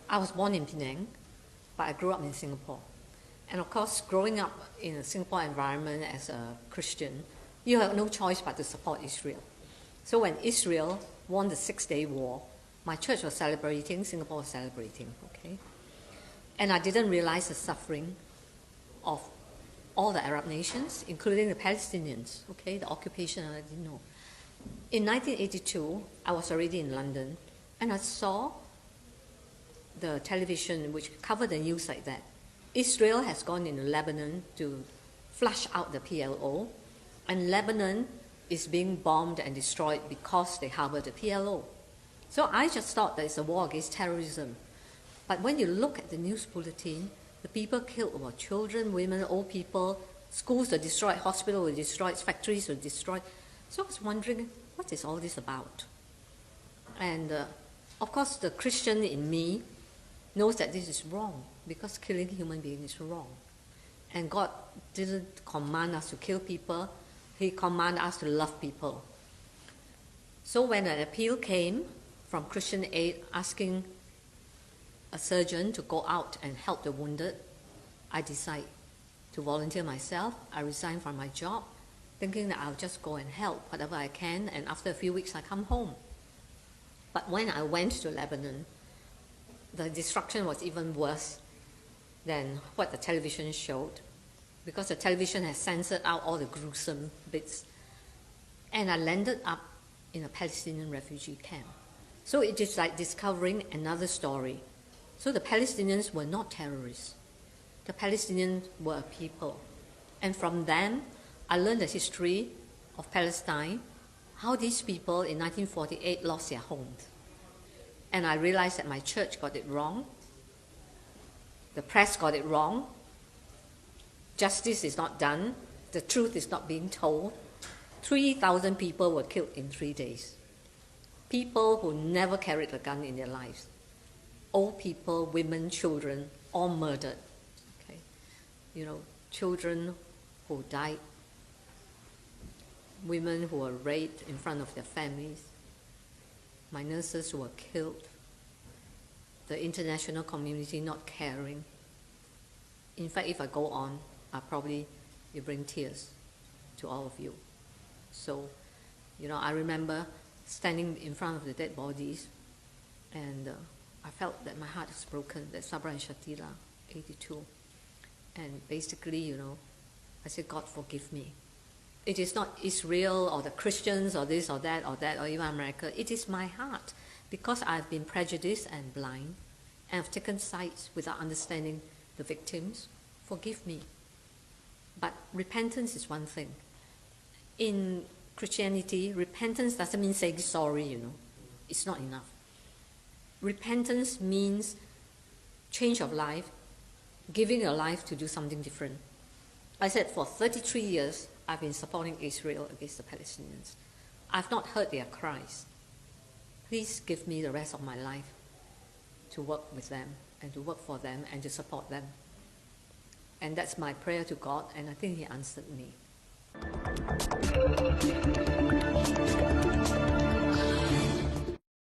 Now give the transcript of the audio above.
I was born in Penang, but I grew up in Singapore. And of course, growing up in a Singapore environment as a Christian, you have no choice but to support Israel. So when Israel won the Six-Day War, my church was celebrating, Singapore was celebrating, okay? And I didn't realize the suffering of all the Arab nations, including the Palestinians, okay? The occupation, I didn't know. In 1982, I was already in London, and I saw the television which covered the news like that. Israel has gone into Lebanon to flush out the PLO, and Lebanon is being bombed and destroyed because they harbor the PLO. So I just thought that it's a war against terrorism. But when you look at the news bulletin, the people killed were children, women, old people, schools were destroyed, hospitals were destroyed, factories were destroyed. So I was wondering, what is all this about? And of course, the Christian in me knows that this is wrong, because killing human beings is wrong. And God didn't command us to kill people, He commanded us to love people. So when an appeal came from Christian Aid asking a surgeon to go out and help the wounded, I decided to volunteer myself. I resigned from my job, thinking that I'll just go and help whatever I can, and after a few weeks I come home. But when I went to Lebanon, the destruction was even worse than what the television showed, because the television has censored out all the gruesome bits. And I landed up in a Palestinian refugee camp. So it is like discovering another story. So the Palestinians were not terrorists. The Palestinians were a people. And from them, I learned the history of Palestine, how these people in 1948 lost their homes. And I realized that my church got it wrong, the press got it wrong, justice is not done, the truth is not being told. 3,000 people were killed in 3 days. People who never carried a gun in their lives. Old people, women, children, all murdered. Okay? You know, children who died, women who were raped in front of their families, my nurses who were killed, the international community not caring. In fact, if I go on, I'll probably bring tears to all of you. So, you know, I remember standing in front of the dead bodies, and I felt that my heart was broken, that Sabra and Shatila, 82. And basically, you know, I said, God, forgive me. It is not Israel or the Christians or this or that or even America. It is my heart, because I've been prejudiced and blind and have taken sides without understanding the victims. Forgive me. But repentance is one thing. In Christianity, repentance doesn't mean saying sorry, you know. It's not enough. Repentance means change of life, giving your life to do something different. I said for 33 years, I've been supporting Israel against the Palestinians. I've not heard their cries. Please give me the rest of my life to work with them and to work for them and to support them. And that's my prayer to God, and I think He answered me.